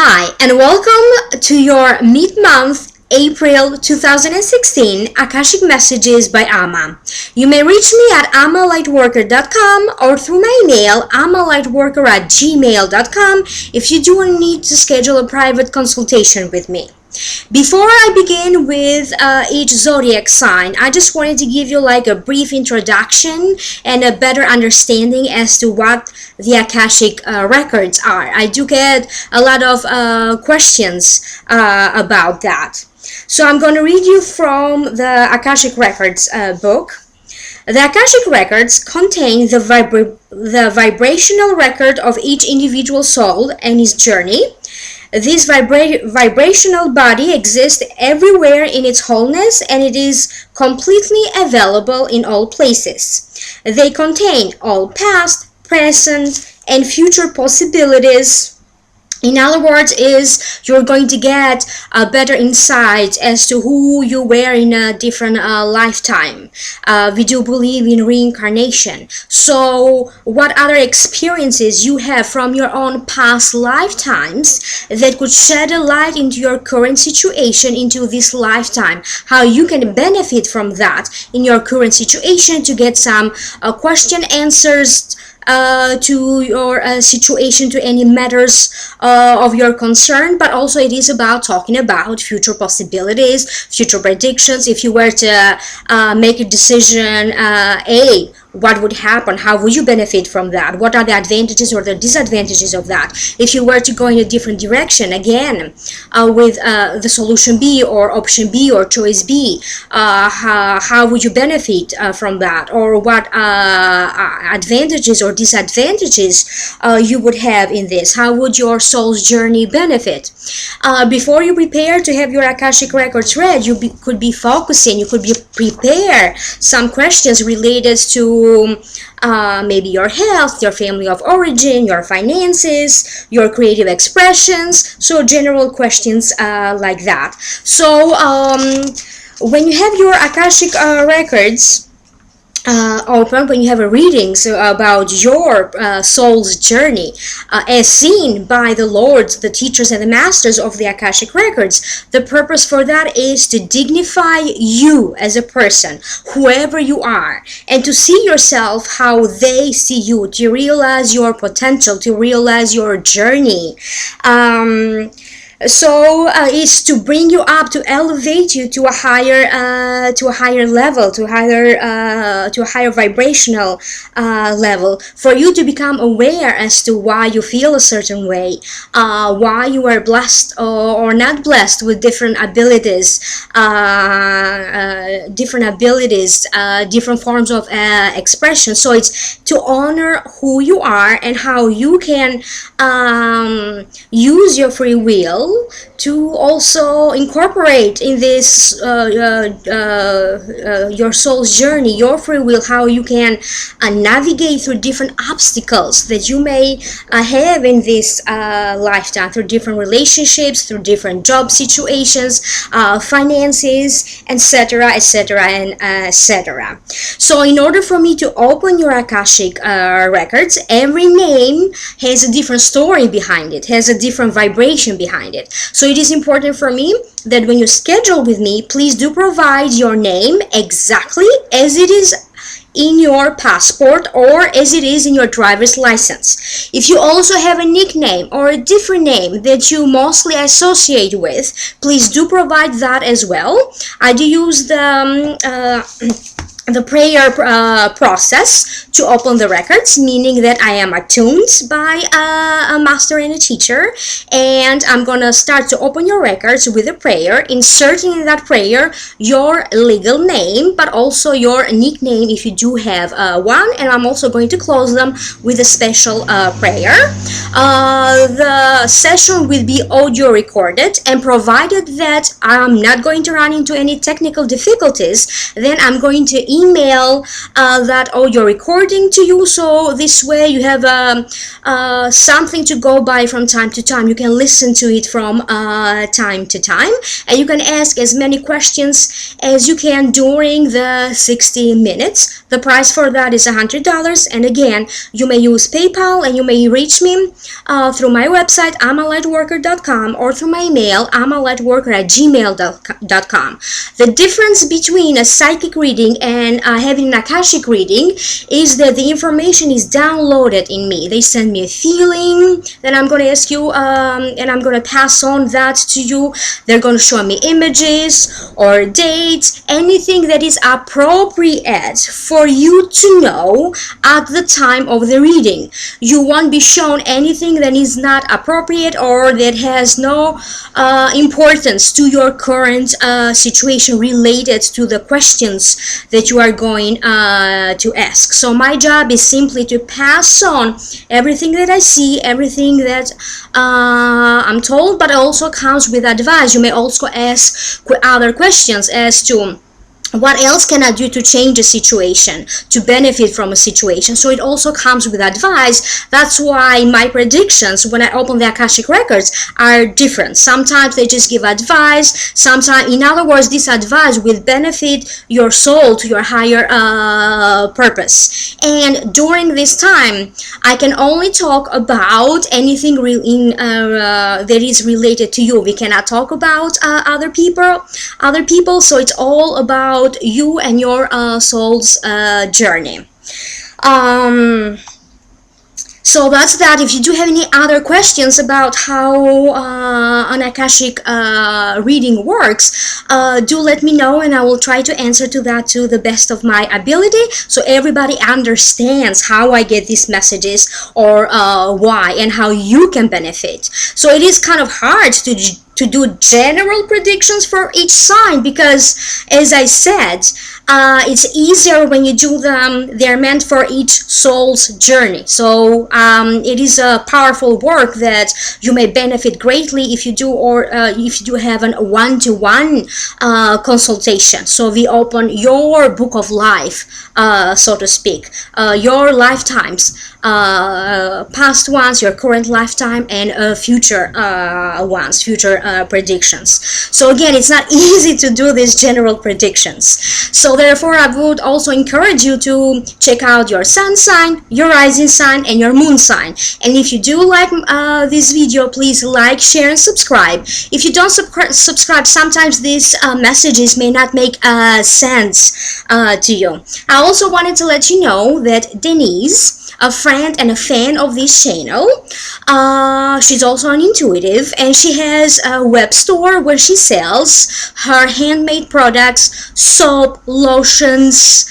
Hi, and welcome to your mid-month April 2016 Akashic Messages by Ama. You may reach me at amalightworker.com or through my email amalightworker@gmail.com if you do need to schedule a private consultation with me. Before I begin with each zodiac sign, I just wanted to give you like a brief introduction and a better understanding as to what the Akashic records are. I do get a lot of questions about that. So I'm going to read you from the Akashic Records book. The Akashic Records contain the vibrational record of each individual soul and his journey. This vibrational body exists everywhere in its wholeness, and it is completely available in all places. They contain all past, present, and future possibilities. In other words, you're going to get a better insight as to who you were in a different lifetime. We do believe in reincarnation. So what other experiences you have from your own past lifetimes that could shed a light into your current situation into this lifetime. How you can benefit from that in your current situation to get some question answers to your situation, to any matters of your concern, but also it is about talking about future possibilities, future predictions. If you were to make a decision, what would happen? How would you benefit from that? What are the advantages or the disadvantages of that? If you were to go in a different direction, again, with the solution B or option B or choice B, how would you benefit from that? Or what advantages or disadvantages you would have in this? How would your soul's journey benefit? Before you prepare to have your Akashic Records read, you could be focusing, you could be prepare some questions related to maybe your health, your family of origin, your finances, your creative expressions, so general questions like that. So when you have your Akashic records open, when you have a readings about your soul's journey as seen by the lords, the teachers, and the masters of the Akashic Records, the purpose for that is to dignify you as a person, whoever you are, and to see yourself how they see you, to realize your potential, to realize your journey. So is to bring you up, to elevate you to a higher level, to a higher vibrational level, for you to become aware as to why you feel a certain way, why you are blessed or not blessed with different abilities, different forms of expression. So it's to honor who you are and how you can use your free will to also incorporate in this your soul's journey, your free will, how you can navigate through different obstacles that you may have in this lifetime, through different relationships, through different job situations, finances, etc., etc., and etc. So in order for me to open your Akashic records, every name has a different story behind it, has a different vibration behind it. So it is important for me that when you schedule with me, please do provide your name exactly as it is in your passport or as it is in your driver's license. If you also have a nickname or a different name that you mostly associate with, please do provide that as well. I do use the prayer process to open the records, meaning that I am attuned by a master and a teacher, and I'm gonna start to open your records with a prayer, inserting in that prayer your legal name, but also your nickname if you do have one, and I'm also going to close them with a special prayer. The session will be audio recorded, and provided that I'm not going to run into any technical difficulties, then I'm going to email that audio recording to you, so this way you have something to go by from time to time. You can listen to it from time to time, and you can ask as many questions as you can during the 60 minutes. The price for that is $100, and again, you may use PayPal, and you may reach me through my website amalightworker.com or through my email amalightworker@gmail.com. The difference between a psychic reading and having an Akashic reading is that the information is downloaded in me. They send me a feeling, then I'm going to ask you, and I'm going to pass on that to you. They're going to show me images or dates, anything that is appropriate for you to know at the time of the reading. You won't be shown anything that is not appropriate or that has no importance to your current situation related to the questions that you are going to ask. So my job is simply to pass on everything that I see, everything that I'm told, but it also comes with advice. You may also ask other questions as to what else can I do to change a situation, to benefit from a situation. So it also comes with advice. That's why my predictions when I open the Akashic records are different. Sometimes they just give advice. Sometimes, in other words, this advice will benefit your soul to your higher purpose. And during this time, I can only talk about anything that is related to you. We cannot talk about other people. So it's all about you and your soul's journey. So that's that. If you do have any other questions about how an Akashic reading works, do let me know, and I will try to answer to that to the best of my ability, so everybody understands how I get these messages, or why, and how you can benefit. So it is kind of hard to do general predictions for each sign, because, as I said, it's easier when you do them. They're meant for each soul's journey. So it is a powerful work that you may benefit greatly if you do, or if you do have a one-to-one consultation. So we open your book of life, so to speak, your lifetimes, past ones, your current lifetime, and future ones, future predictions. So again, it's not easy to do these general predictions. So therefore, I would also encourage you to check out your sun sign, your rising sign, and your moon sign. And if you do like this video, please like, share, and subscribe. If you don't subscribe, sometimes these messages may not make sense to you. I also wanted to let you know that Denise, a friend and a fan of this channel, she's also an intuitive, and she has a web store where she sells her handmade products, soap, lotions,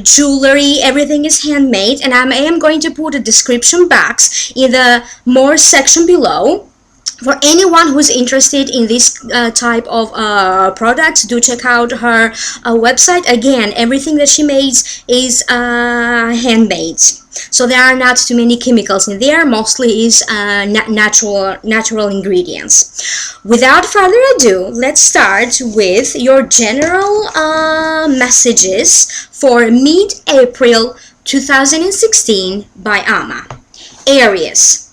jewelry. Everything is handmade, and I am going to put a description box in the more section below. For anyone who's interested in this type of products, do check out her website. Again, everything that she makes is handmade. So there are not too many chemicals in there. Mostly is natural ingredients. Without further ado, let's start with your general messages for mid-April 2016 by Ama. Aries.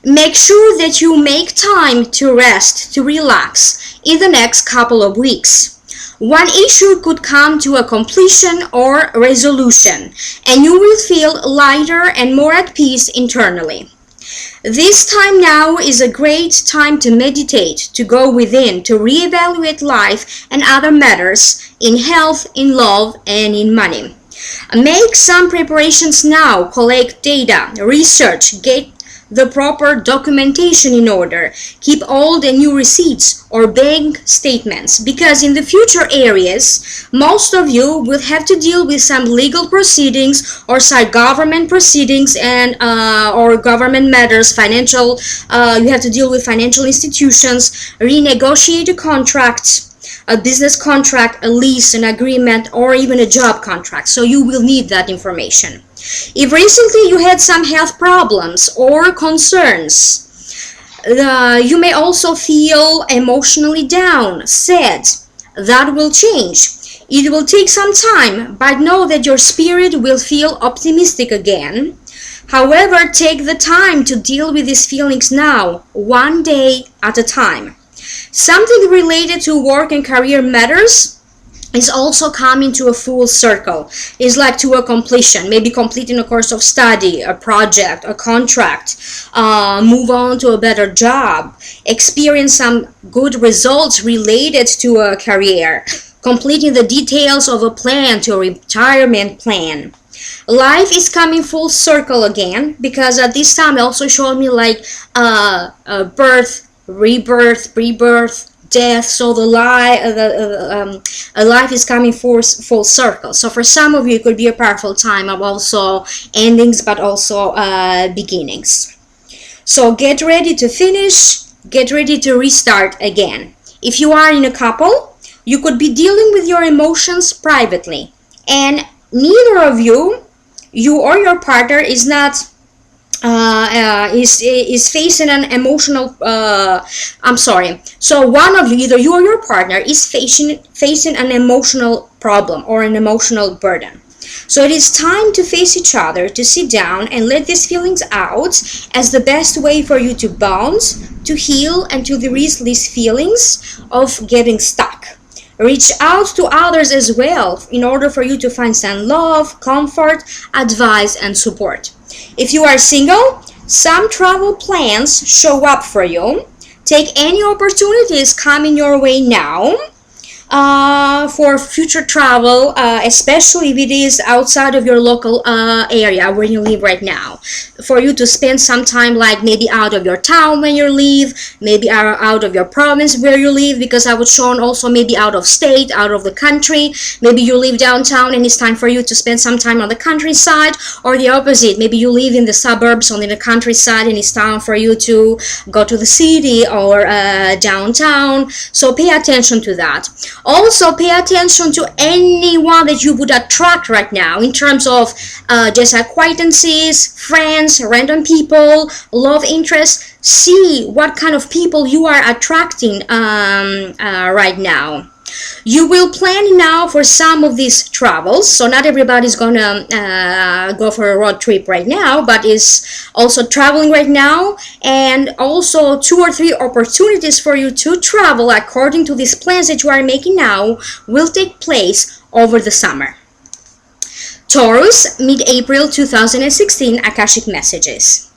Make sure that you make time to rest, to relax in the next couple of weeks. One issue could come to a completion or resolution, and you will feel lighter and more at peace internally. This time now is a great time to meditate, to go within, to reevaluate life and other matters in health, in love, and in money. Make some preparations now, collect data, research, get the proper documentation in order. Keep old and new receipts or bank statements, because in the future Aries, most of you will have to deal with some legal proceedings or some government proceedings, and or government matters, financial, you have to deal with financial institutions, renegotiate a contract, a business contract, a lease, an agreement, or even a job contract. So you will need that information. If recently you had some health problems or concerns, you may also feel emotionally down, sad. That will change. It will take some time, but know that your spirit will feel optimistic again. However, take the time to deal with these feelings now, one day at a time. Something related to work and career matters is also coming to a full circle. It's like to a completion, maybe completing a course of study, a project, a contract, move on to a better job, experience some good results related to a career, completing the details of a plan to a retirement plan. Life is coming full circle again, because at this time it also showed me like birth, rebirth, death. So the life is coming full circle. So for some of you, it could be a powerful time of also endings, but also beginnings. So get ready to finish, get ready to restart again. If you are in a couple, you could be dealing with your emotions privately, and neither of you or your partner is not is facing an emotional so one of you, either you or your partner, is facing an emotional problem or an emotional burden. So it is time to face each other, to sit down and let these feelings out, as the best way for you to bond, to heal, and to release these feelings of getting stuck. Reach out to others as well in order for you to find some love, comfort, advice, and support. If you are single, some travel plans show up for you. Take any opportunities coming your way now for future travel, especially if it is outside of your local area where you live right now. For you to spend some time, like maybe out of your town when you leave, maybe out of your province where you live, because I was shown also maybe out of state, out of the country. Maybe you live downtown and it's time for you to spend some time on the countryside, or the opposite. Maybe you live in the suburbs or in the countryside and it's time for you to go to the city or downtown. So pay attention to that. Also, pay attention to anyone that you would attract right now in terms of just acquaintances, friends, random people, love interests. See what kind of people you are attracting right now. You will plan now for some of these travels. So not everybody's gonna go for a road trip right now, but is also traveling right now, and also 2 or 3 opportunities for you to travel according to these plans that you are making now will take place over the summer. Taurus, mid-April 2016 Akashic messages.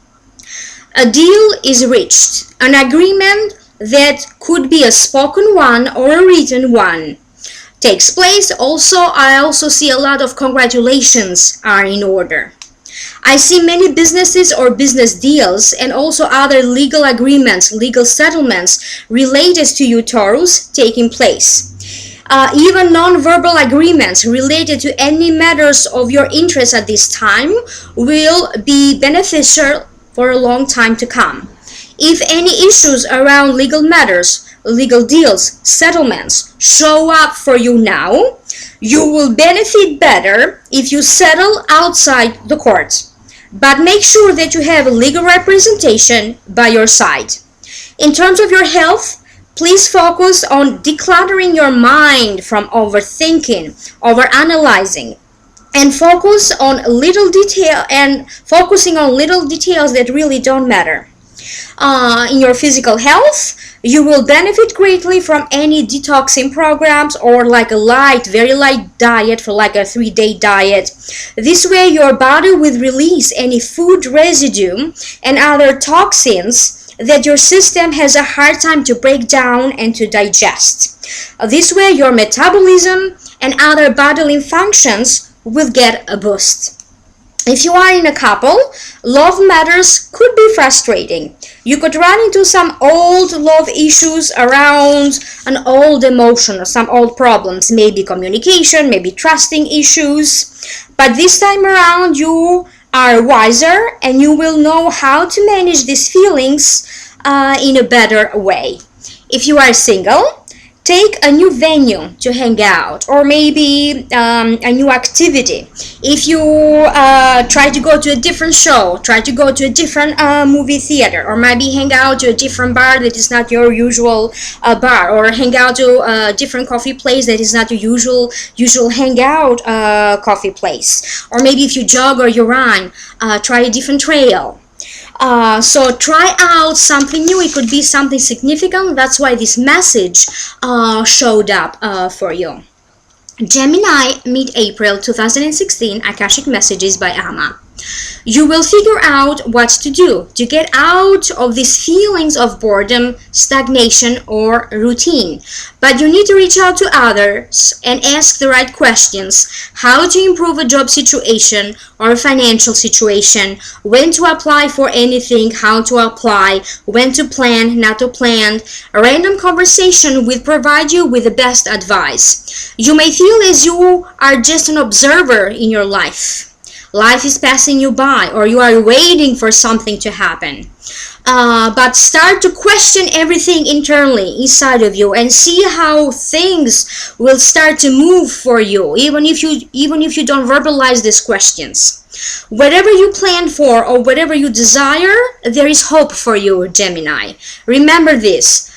A deal is reached, an agreement that could be a spoken one or a written one takes place. Also, I also see a lot of congratulations are in order. I see many businesses or business deals and also other legal agreements, legal settlements related to you, Taurus, taking place. Even non-verbal agreements related to any matters of your interest at this time will be beneficial for a long time to come. If any issues around legal matters, legal deals, settlements show up for you now, you will benefit better if you settle outside the courts. But make sure that you have legal representation by your side. In terms of your health, please focus on decluttering your mind from overthinking, overanalyzing, and focusing on little details that really don't matter. In your physical health, you will benefit greatly from any detoxing programs or like a very light diet for like a 3-day diet. This way your body will release any food residue and other toxins that your system has a hard time to break down and to digest. This way your metabolism and other bodily functions will get a boost. If you are in a couple, love matters could be frustrating. You could run into some old love issues around an old emotion or some old problems, maybe communication, maybe trusting issues. But this time around, you are wiser and you will know how to manage these feelings in a better way. If you are single, Take a new venue to hang out, or maybe a new activity. If you try to go to a different show, try to go to a different movie theater, or maybe hang out to a different bar that is not your usual bar, or hang out to a different coffee place that is not your usual hangout coffee place. Or maybe if you jog or you run, try a different trail. So try out something new. It could be something significant. That's why this message showed up for you. Gemini, mid-April 2016, Akashic Messages by Ama. You will figure out what to do to get out of these feelings of boredom, stagnation, or routine. But you need to reach out to others and ask the right questions. How to improve a job situation or a financial situation, when to apply for anything, how to apply, when to plan, not to plan. A random conversation will provide you with the best advice. You may feel as you are just an observer in your life. Life is passing you by, or you are waiting for something to happen. But start to question everything internally inside of you and see how things will start to move for you, even if you don't verbalize these questions. Whatever you plan for or whatever you desire, there is hope for you, Gemini. Remember this: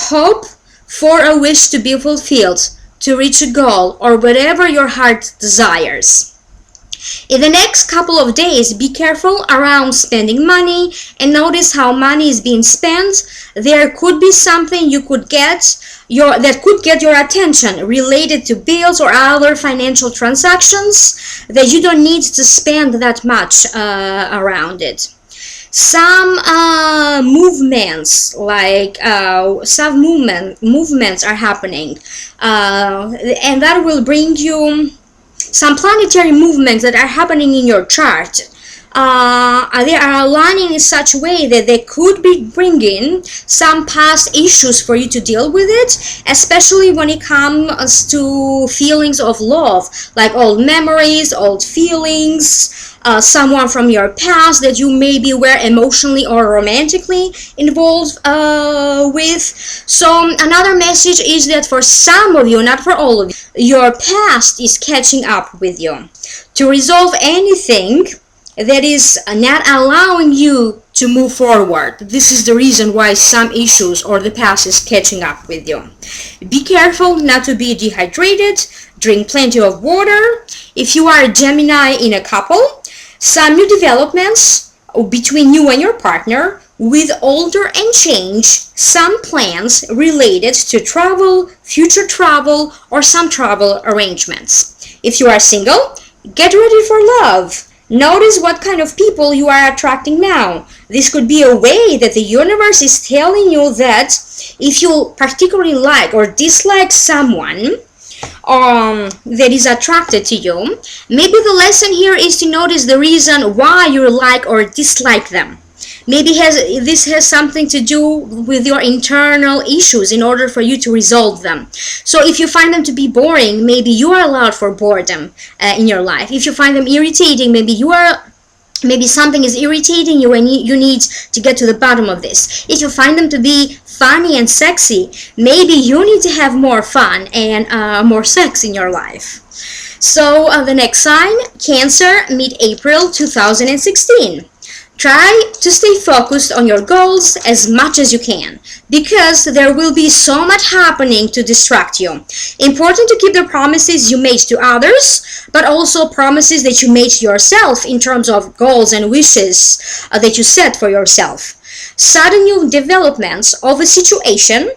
hope for a wish to be fulfilled, to reach a goal, or whatever your heart desires. In the next couple of days, be careful around spending money and notice how money is being spent. There could be something you could that could get your attention related to bills or other financial transactions that you don't need to spend that much around it. Some movements, like some movements are happening, and that will bring you some planetary movements that are happening in your chart. They are aligning in such a way that they could be bringing some past issues for you to deal with it, especially when it comes to feelings of love, like old memories, old feelings, someone from your past that you maybe were emotionally or romantically involved with. So another message is that for some of you, not for all of you, your past is catching up with you. To resolve anything that is not allowing you to move forward. This is the reason why some issues or the past is catching up with you. Be careful not to be dehydrated. Drink plenty of water. If you are a Gemini in a couple, some new developments between you and your partner will alter and change some plans related to travel, future travel, or some travel arrangements. If you are single, get ready for love. Notice what kind of people you are attracting now. This could be a way that the universe is telling you that if you particularly like or dislike someone that is attracted to you, maybe the lesson here is to notice the reason why you like or dislike them. Maybe this has something to do with your internal issues in order for you to resolve them. So if you find them to be boring, maybe you are allowed for boredom in your life. If you find them irritating, maybe something is irritating you and you need to get to the bottom of this. If you find them to be funny and sexy, maybe you need to have more fun and more sex in your life. So the next sign, Cancer, mid-April 2016. Try to stay focused on your goals as much as you can, because there will be so much happening to distract you. Important to keep the promises you made to others, but also promises that you made to yourself in terms of goals and wishes that you set for yourself. Sudden new developments of a situation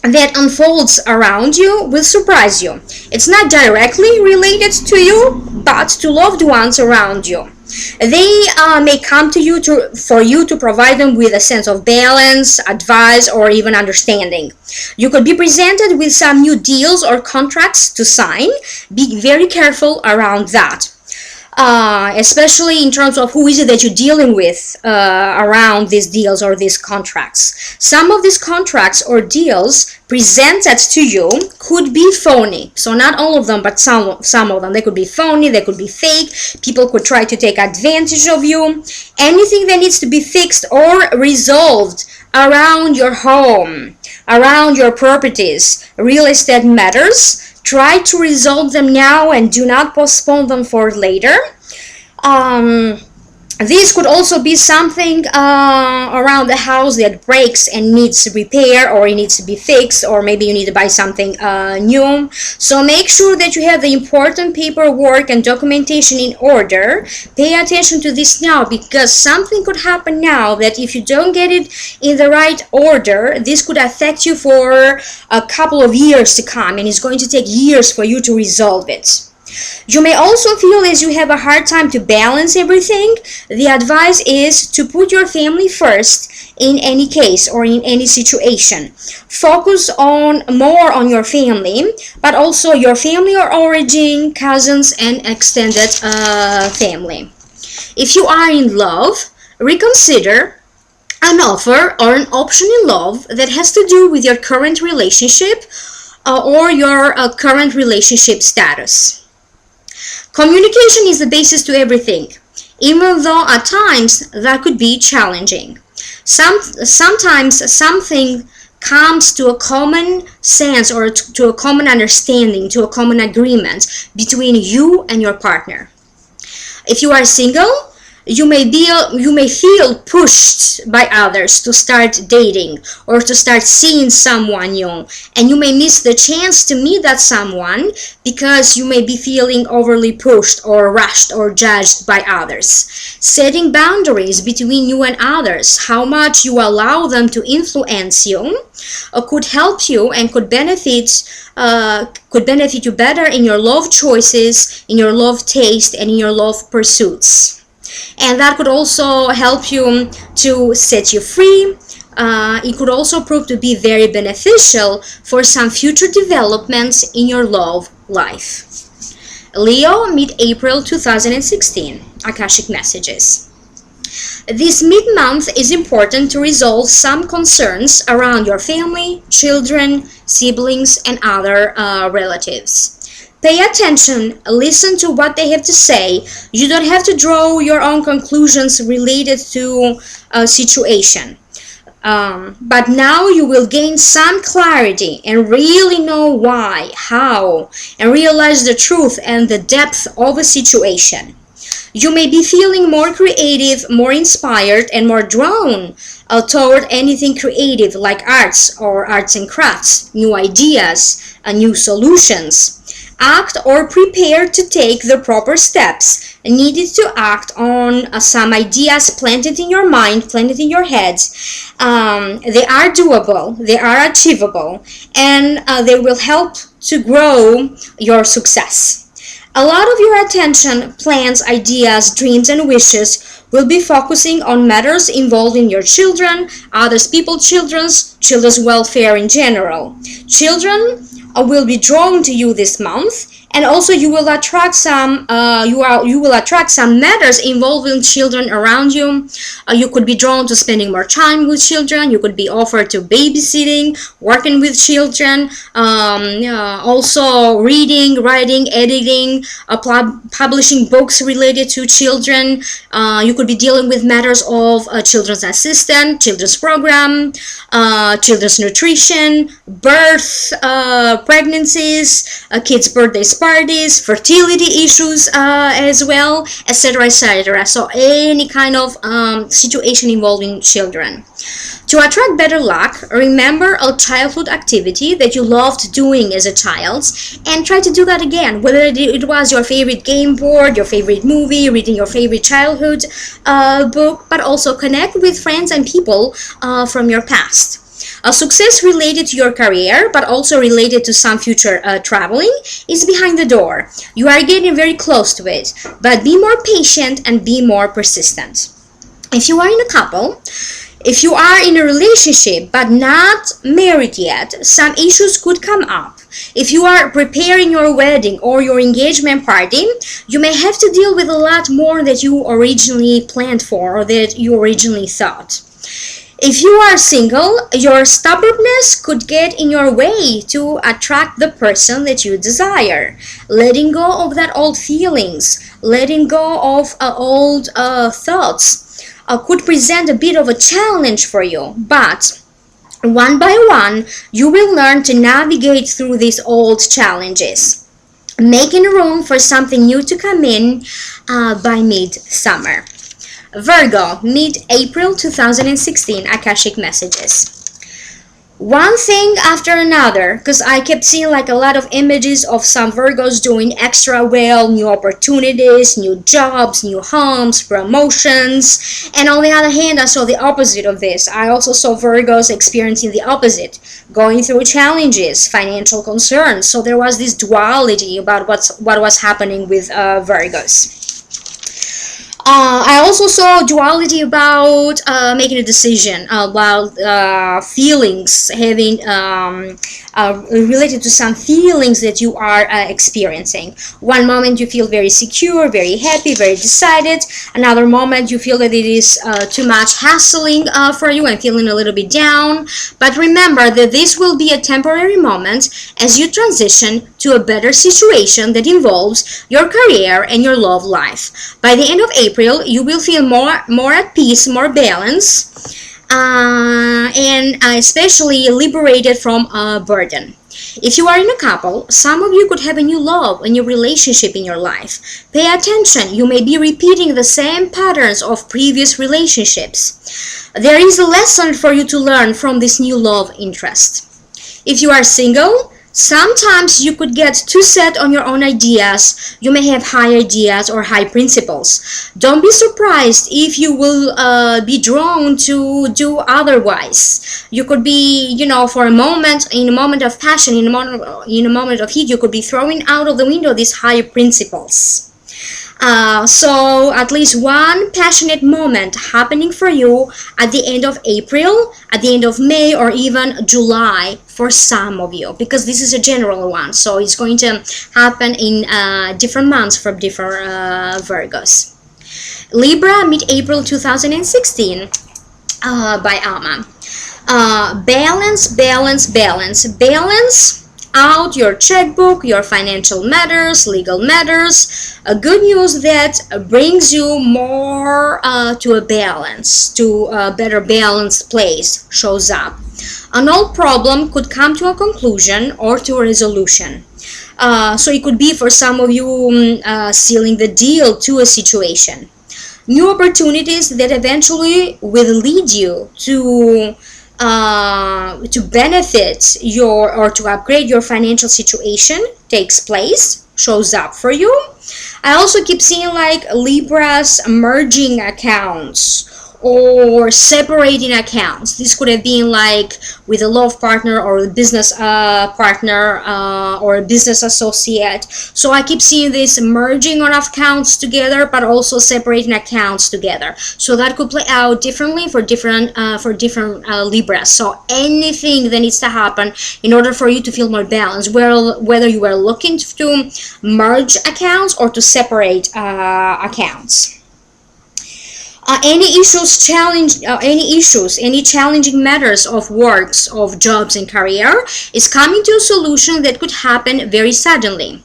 that unfolds around you will surprise you. It's not directly related to you, but to loved ones around you. They may come to you for you to provide them with a sense of balance, advice, or even understanding. You could be presented with some new deals or contracts to sign. Be very careful around that. Especially in terms of who is it that you're dealing with around these deals or these contracts. Some of these contracts or deals presented to you could be phony. So not all of them, but some of them. They could be phony, they could be fake. People could try to take advantage of you. Anything that needs to be fixed or resolved around your home, around your properties, real estate matters. Try to resolve them now and do not postpone them for later. This could also be something around the house that breaks and needs repair, or it needs to be fixed, or maybe you need to buy something new. So make sure that you have the important paperwork and documentation in order. Pay attention to this now, because something could happen now that if you don't get it in the right order, this could affect you for a couple of years to come, and it's going to take years for you to resolve it. You may also feel as you have a hard time to balance everything. The advice is to put your family first in any case or in any situation. Focus more on your family, but also your family of origin, cousins, and extended family. If you are in love, reconsider an offer or an option in love that has to do with your current relationship or your current relationship status. Communication is the basis to everything, even though at times that could be challenging. Sometimes something comes to a common sense or to a common understanding, to a common agreement between you and your partner. If you are single, you may feel pushed by others to start dating or to start seeing someone new, and you may miss the chance to meet that someone because you may be feeling overly pushed or rushed or judged by others. Setting boundaries between you and others, how much you allow them to influence you, could help you and could benefit you better in your love choices, in your love taste, and in your love pursuits. And that could also help you to set you free. It could also prove to be very beneficial for some future developments in your love life. Leo, mid-April 2016, Akashic Messages. This mid-month is important to resolve some concerns around your family, children, siblings, and other relatives. Pay attention, listen to what they have to say. You don't have to draw your own conclusions related to a situation. But now you will gain some clarity and really know why, how, and realize the truth and the depth of a situation. You may be feeling more creative, more inspired, and more drawn toward anything creative like arts or arts and crafts, new ideas, new solutions. Act or prepare to take the proper steps needed to act on some ideas planted in your mind, planted in your head. They are doable, they are achievable, and they will help to grow your success. A lot of your attention, plans, ideas, dreams, and wishes will be focusing on matters involving your children, others people's children's welfare in general. Children will be drawn to you this month, and also you will attract some matters involving children around you. You could be drawn to spending more time with children. You could be offered to babysitting, working with children, also reading, writing, editing, publishing books related to children. You could be dealing with matters of children's assistant, children's program, children's nutrition, birth, pregnancies, kids' birthdays, parties, fertility issues as well, etc., etc. So any kind of situation involving children. To attract better luck, remember a childhood activity that you loved doing as a child and try to do that again, whether it was your favorite game board, your favorite movie, reading your favorite childhood book, but also connect with friends and people from your past. A success related to your career, but also related to some future traveling, is behind the door. You are getting very close to it, but be more patient and be more persistent. If you are in a couple, if you are in a relationship but not married yet, some issues could come up. If you are preparing your wedding or your engagement party, you may have to deal with a lot more that you originally planned for or that you originally thought. If you are single, your stubbornness could get in your way to attract the person that you desire. Letting go of that old feelings, letting go of old thoughts could present a bit of a challenge for you, but One by one, you will learn to navigate through these old challenges, making room for something new to come in by mid-summer. Virgo, mid-April 2016, Akashic messages. One thing after another, because I kept seeing like a lot of images of some Virgos doing extra well, new opportunities, new jobs, new homes, promotions. And on the other hand, I saw the opposite of this. I also saw Virgos experiencing the opposite, going through challenges, financial concerns. So there was this duality about what was happening with Virgos. I also saw duality about making a decision, about feelings, having related to some feelings that you are experiencing. One moment you feel very secure, very happy, very decided. Another moment you feel that it is too much hassling for you and feeling a little bit down. But remember that this will be a temporary moment as you transition to a better situation that involves your career and your love life. By the end of April, you will feel more at peace, more balance, and especially liberated from a burden. If you are in a couple, some of you could have a new love, a new relationship in your life. Pay attention, you may be repeating the same patterns of previous relationships. There is a lesson for you to learn from this new love interest. If you are single, sometimes you could get too set on your own ideas. You may have high ideas or high principles. Don't be surprised if you will be drawn to do otherwise. You could be, for a moment, in a moment of passion, in a moment of heat, you could be throwing out of the window these higher principles. So at least one passionate moment happening for you at the end of April, at the end of May, or even July for some of you, because this is a general one, so it's going to happen in different months for different Virgos. Libra, mid-April 2016, by Alma. Balance out your checkbook, your financial matters, legal matters. A good news that brings you more to a balance, to a better balanced place shows up. An old problem could come to a conclusion or to a resolution. So it could be for some of you sealing the deal to a situation. New opportunities that eventually will lead you to benefit or to upgrade your financial situation takes place, shows up for you. I also keep seeing like Libras merging accounts or separating accounts. This could have been like with a love partner or a business partner or a business associate. So I keep seeing this merging of accounts together, but also separating accounts together. So that could play out differently for different Libras. So anything that needs to happen in order for you to feel more balanced, whether you are looking to merge accounts or to separate accounts. Any challenging matters of works, of jobs and career is coming to a solution that could happen very suddenly.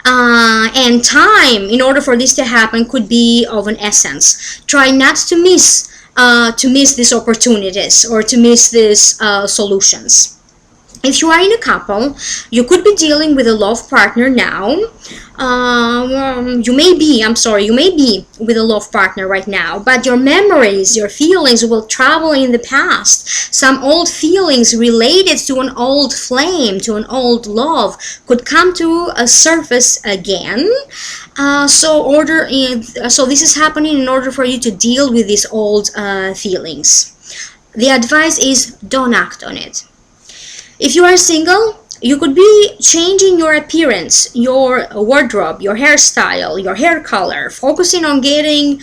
And time, in order for this to happen, could be of an essence. Try not to miss these opportunities or to miss these solutions. If you are in a couple, you could be dealing with a love partner now. You may be with a love partner right now, but your memories, your feelings will travel in the past. Some old feelings related to an old flame, to an old love, could come to a surface again. So this is happening in order for you to deal with these old feelings. The advice is don't act on it. If you are single, you could be changing your appearance, your wardrobe, your hairstyle, your hair color, focusing on getting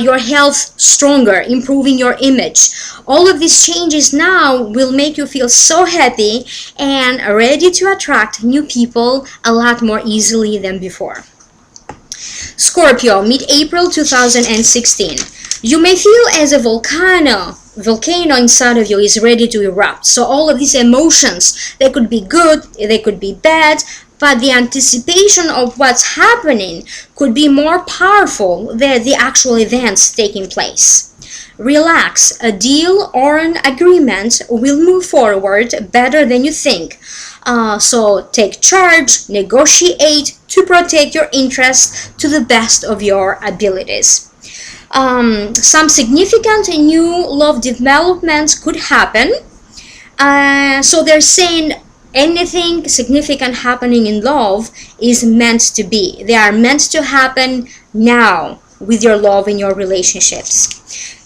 your health stronger, improving your image. All of these changes now will make you feel so happy and ready to attract new people a lot more easily than before. Scorpio, mid-April 2016. You may feel as a volcano inside of you is ready to erupt. So all of these emotions, they could be good, they could be bad, but the anticipation of what's happening could be more powerful than the actual events taking place. Relax, a deal or an agreement will move forward better than you think. So take charge, negotiate to protect your interests to the best of your abilities. Some significant new love developments could happen. So they're saying anything significant happening in love is meant to be. They are meant to happen now with your love in your relationships.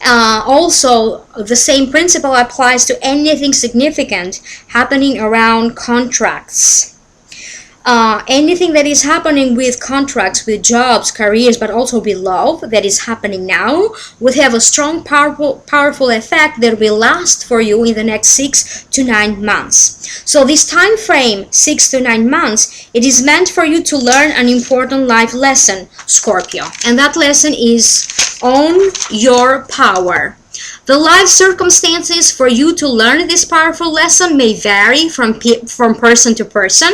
Also, the same principle applies to anything significant happening around contracts. Anything that is happening with contracts, with jobs, careers, but also with love that is happening now will have a strong, powerful effect that will last for you in the next 6 to 9 months. So this time frame, 6 to 9 months, it is meant for you to learn an important life lesson, Scorpio. And that lesson is own your power. The life circumstances for you to learn this powerful lesson may vary from person to person.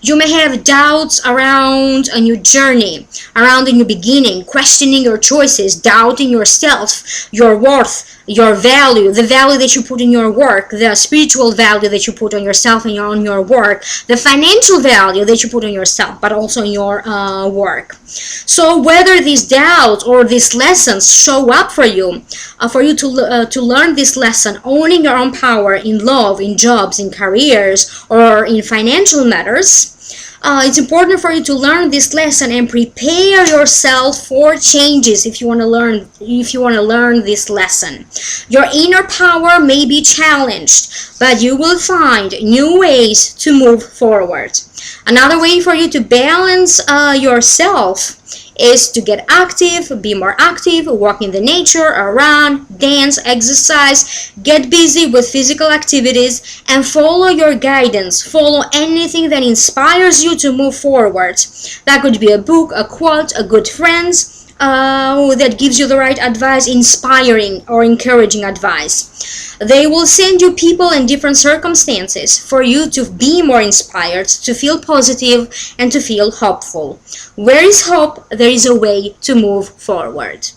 You may have doubts around a new journey, around a new beginning, questioning your choices, doubting yourself, your worth, your value, the value that you put in your work, the spiritual value that you put on yourself and on your work, the financial value that you put on yourself, but also in your work. So whether these doubts or these lessons show up for you to learn this lesson, owning your own power in love, in jobs, in careers, or in financial matters, it's important for you to learn this lesson and prepare yourself for changes if you want to learn this lesson. Your inner power may be challenged, but you will find new ways to move forward. Another way for you to balance yourself is to get active, be more active, walk in the nature, or run, dance, exercise, get busy with physical activities, and follow your guidance. Follow anything that inspires you to move forward. That could be a book, a quote, a good friend that gives you the right advice, inspiring or encouraging advice. They will send you people in different circumstances for you to be more inspired, to feel positive, and to feel hopeful. Where is hope, there is a way to move forward.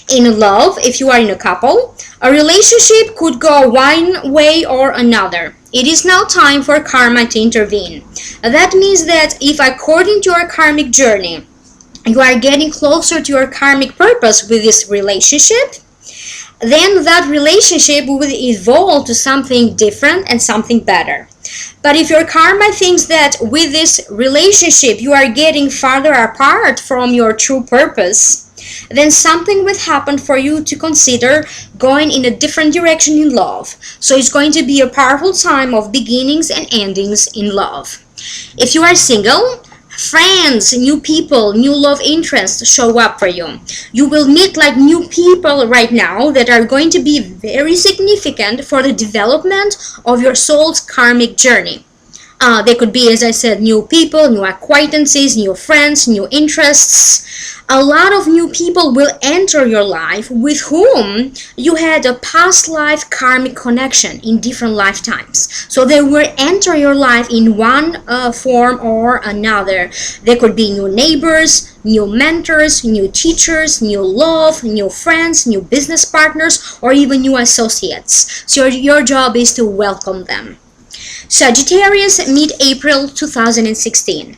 In love, if you are in a couple, a relationship could go one way or another. It is now time for karma to intervene. That means that if according to your karmic journey, you are getting closer to your karmic purpose with this relationship, then that relationship will evolve to something different and something better. But if your karma thinks that with this relationship you are getting farther apart from your true purpose, then something will happen for you to consider going in a different direction in love. So it's going to be a powerful time of beginnings and endings in love. If you are single, friends, new people, new love interests show up for you. You will meet like new people right now that are going to be very significant for the development of your soul's karmic journey. They could be, as I said, new people, new acquaintances, new friends, new interests. A lot of new people will enter your life with whom you had a past life karmic connection in different lifetimes. So they will enter your life in one form or another. There could be new neighbors, new mentors, new teachers, new love, new friends, new business partners, or even new associates. So your job is to welcome them. Sagittarius, mid-April 2016.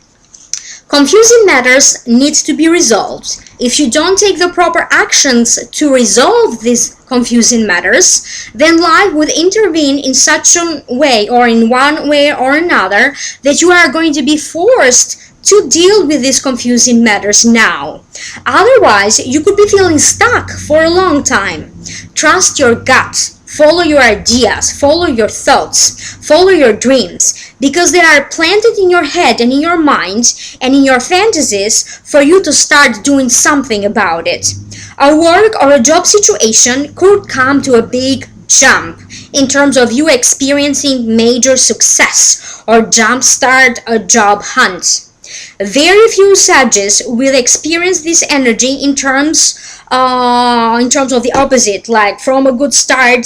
Confusing matters need to be resolved. If you don't take the proper actions to resolve these confusing matters, then life would intervene in such a way or in one way or another that you are going to be forced to deal with these confusing matters now. Otherwise, you could be feeling stuck for a long time. Trust your gut. Follow your ideas, follow your thoughts, follow your dreams, because they are planted in your head and in your mind and in your fantasies for you to start doing something about it. A work or a job situation could come to a big jump in terms of you experiencing major success or jumpstart a job hunt. Very few Sages will experience this energy in terms of the opposite, like from a good start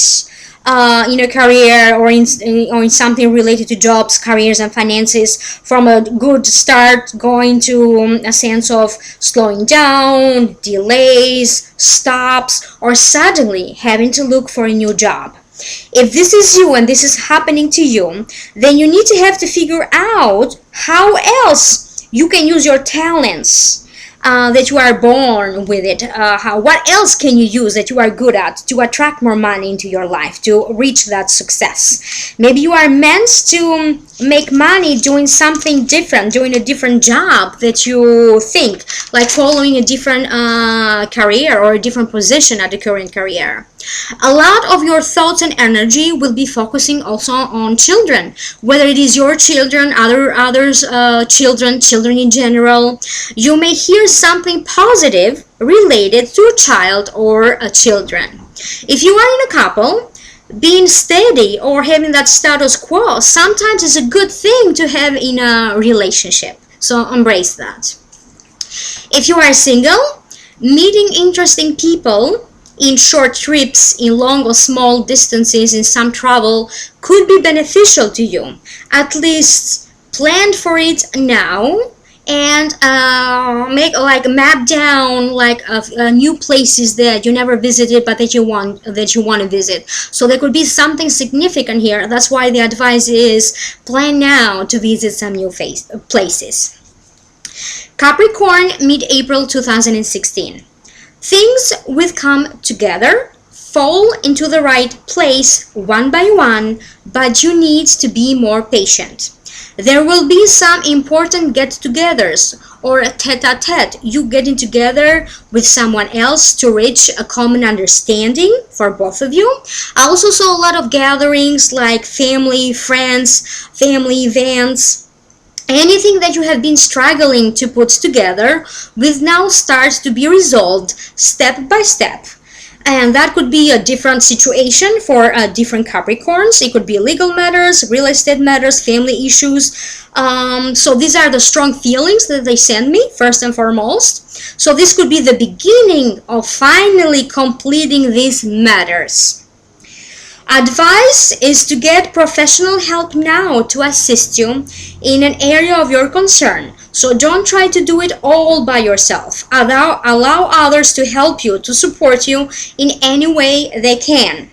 in a career, or in something related to jobs, careers, and finances, from a good start going to a sense of slowing down, delays, stops, or suddenly having to look for a new job. If this is you and this is happening to you, then you need to have to figure out how else you can use your talents, that you are born with it. What else can you use that you are good at to attract more money into your life, to reach that success? Maybe you are meant to make money doing something different, doing a different job that you think, like following a different career or a different position at the current career. A lot of your thoughts and energy will be focusing also on children, whether it is your children, others children in general. You may hear something positive related to a child or a children. If you are in a couple, being steady or having that status quo sometimes is a good thing to have in a relationship, so embrace that. If you are single, meeting interesting people in short trips, in long or small distances, in some travel, could be beneficial to you. At least plan for it now, and map down new places that you never visited but that you want to visit. So there could be something significant here. That's why the advice is plan now to visit some new places. Capricorn, mid-April 2016. Things will come together, fall into the right place one by one, but you need to be more patient. There will be some important get-togethers or a tete-a-tete, you getting together with someone else to reach a common understanding for both of you. I also saw a lot of gatherings like family, friends, family events. Anything that you have been struggling to put together will now start to be resolved step by step. And that could be a different situation for different Capricorns. It could be legal matters, real estate matters, family issues. So these are the strong feelings that they send me, first and foremost. So this could be the beginning of finally completing these matters. Advice is to get professional help now to assist you in an area of your concern. So don't try to do it all by yourself. Allow others to help you, to support you in any way they can.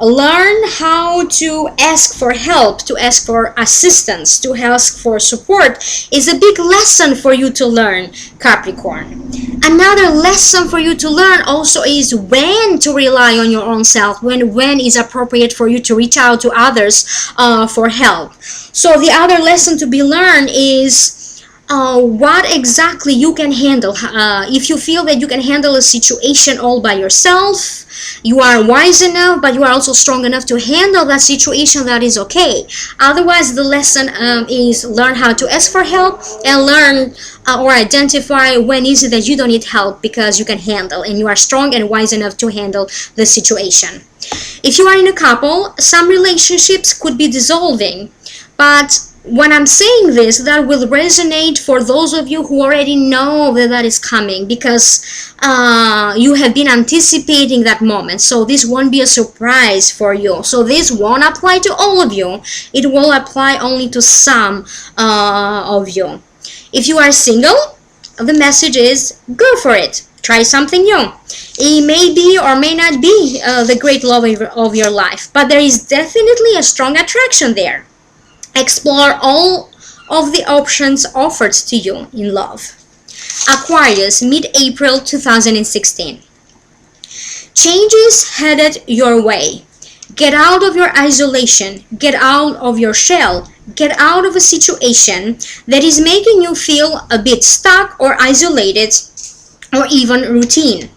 Learn how to ask for help, to ask for assistance, to ask for support is a big lesson for you to learn, Capricorn. Another lesson for you to learn also is when to rely on your own self, when is appropriate for you to reach out to others for help. So the other lesson to be learned is what exactly you can handle. If you feel that you can handle a situation all by yourself, you are wise enough, but you are also strong enough to handle that situation, that is okay. Otherwise, the lesson is learn how to ask for help and learn or identify when is it that you don't need help because you can handle and you are strong and wise enough to handle the situation. If you are in a couple, some relationships could be dissolving, but when I'm saying this, that will resonate for those of you who already know that is coming, because you have been anticipating that moment. So this won't be a surprise for you. So this won't apply to all of you. It will apply only to some of you. If you are single, the message is go for it. Try something new. It may be or may not be the great love of your life, but there is definitely a strong attraction there. Explore all of the options offered to you in love. Aquarius, mid-April 2016. Changes headed your way. Get out of your isolation. Get out of your shell. Get out of a situation that is making you feel a bit stuck or isolated or even routine.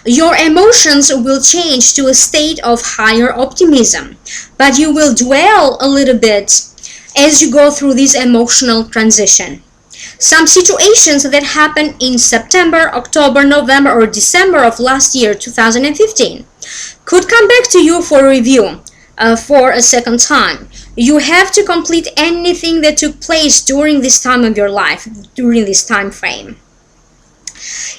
Your emotions will change to a state of higher optimism, but you will dwell a little bit as you go through this emotional transition. Some situations that happened in September, October, November, or December of last year, 2015, could come back to you for review for a second time. You have to complete anything that took place during this time of your life, during this time frame.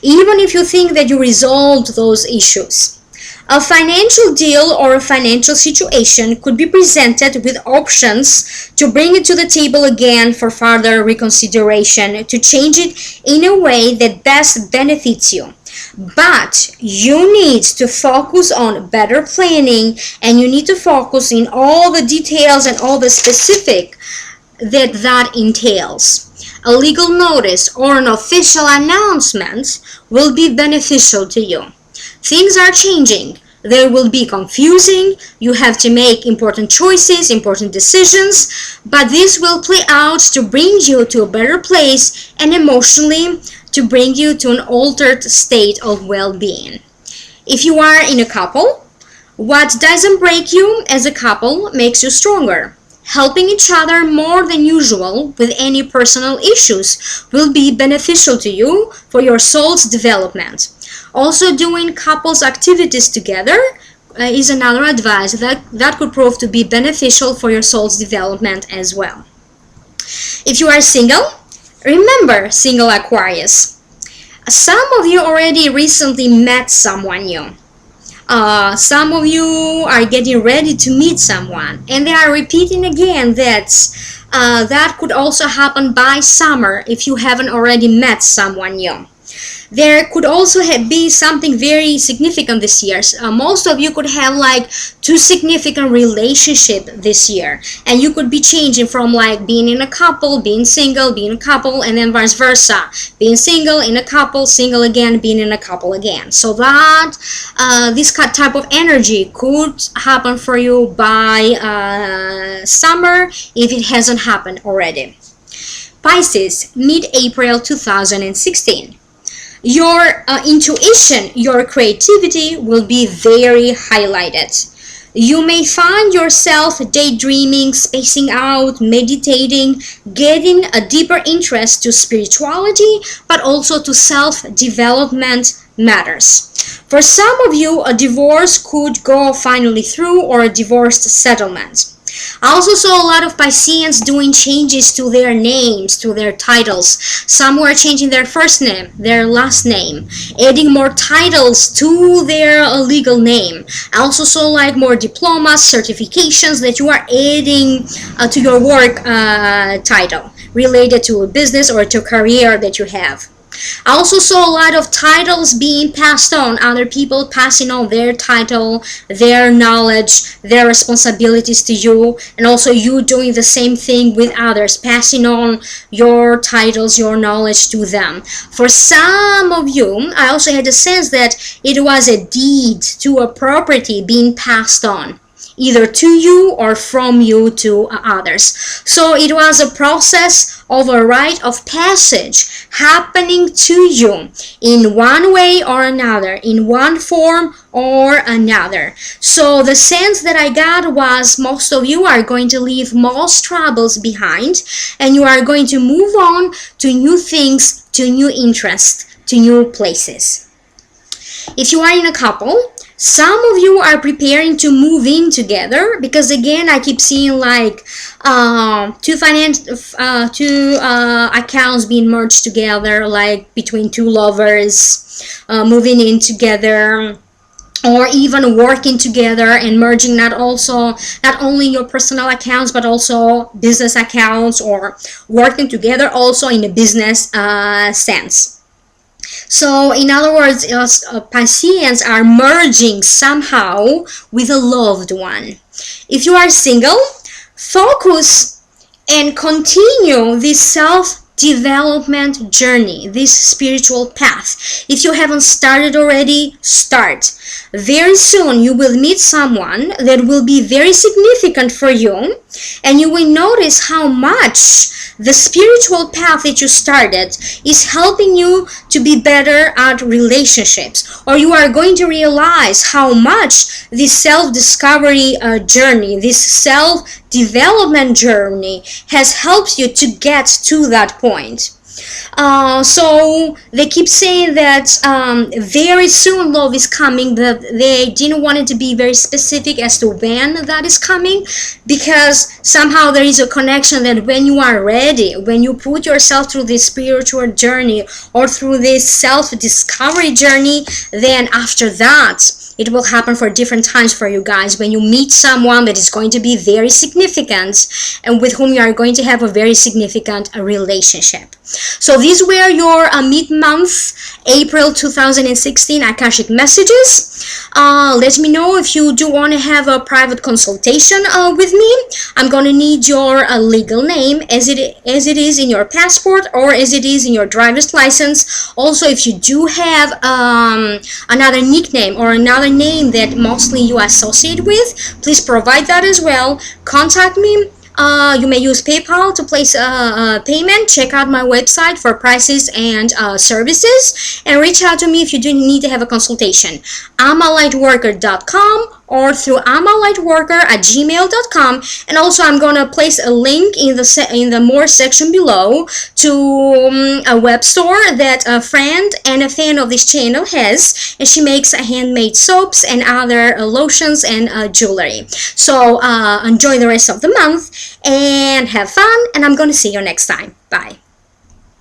Even if you think that you resolved those issues, A financial deal or a financial situation could be presented with options to bring it to the table again for further reconsideration, to change it in a way that best benefits you. But you need to focus on better planning, and you need to focus in all the details and all the specific that entails. A legal notice or an official announcement will be beneficial to you. Things are changing. They will be confusing. You have to make important choices, important decisions, but this will play out to bring you to a better place and emotionally to bring you to an altered state of well-being. If you are in a couple, what doesn't break you as a couple makes you stronger. Helping each other more than usual with any personal issues will be beneficial to you for your soul's development. Also, doing couples activities together is another advice that could prove to be beneficial for your soul's development as well. If you are single, remember, single Aquarius, some of you already recently met someone new. Some of you are getting ready to meet someone, and they are repeating again that that could also happen by summer if you haven't already met someone new. There could also be something very significant this year. Most of you could have like 2 significant relationships this year, and you could be changing from like being in a couple, being single, being a couple, and then vice versa, being single, in a couple, single again, being in a couple again. So that this type of energy could happen for you by summer if it hasn't happened already. Pisces, mid-April 2016. Your intuition, your creativity will be very highlighted. You may find yourself daydreaming, spacing out, meditating, getting a deeper interest to spirituality, but also to self-development matters. For some of you, a divorce could go finally through, or a divorced settlement. I also saw a lot of Pisceans doing changes to their names, to their titles. Some were changing their first name, their last name, adding more titles to their legal name. I also saw like more diplomas, certifications that you are adding to your work title related to a business or to a career that you have. I also saw a lot of titles being passed on, other people passing on their title, their knowledge, their responsibilities to you, and also you doing the same thing with others, passing on your titles, your knowledge to them. For some of you, I also had a sense that it was a deed to a property being passed on, either to you or from you to others. So it was a process of a rite of passage happening to you in one way or another, in one form or another. So the sense that I got was most of you are going to leave most troubles behind, and you are going to move on to new things, to new interests, to new places. If you are in a couple, some of you are preparing to move in together, because again I keep seeing like two accounts being merged together, like between two lovers moving in together, or even working together and merging not only your personal accounts but also business accounts, or working together also in a business sense. So in other words, Pisceans are merging somehow with a loved one. If you are single, focus and continue this self-development journey, this spiritual path. If you haven't started already, start. Very soon you will meet someone that will be very significant for you, and you will notice how much the spiritual path that you started is helping you to be better at relationships, or you are going to realize how much this self-discovery journey, this self-development journey has helped you to get to that point. So they keep saying that very soon love is coming, but they didn't want it to be very specific as to when that is coming, because somehow there is a connection that when you are ready, when you put yourself through this spiritual journey or through this self-discovery journey, then after that It will happen for different times for you guys when you meet someone that is going to be very significant and with whom you are going to have a very significant relationship. So these were your mid-month April 2016 Akashic messages. Let me know if you do want to have a private consultation with me. I'm going to need your legal name as it is in your passport or as it is in your driver's license. Also, if you do have another nickname or another name that mostly you associate with, please provide that as well. Contact me. You may use PayPal to place a payment. Check out my website for prices and services, and reach out to me if you do need to have a consultation. amalightworker.com or through amalightworker@gmail.com. And also I'm gonna place a link in the more section below to a web store that a friend and a fan of this channel has, and she makes handmade soaps and other lotions and jewelry. So enjoy the rest of the month and have fun, and I'm gonna see you next time. Bye.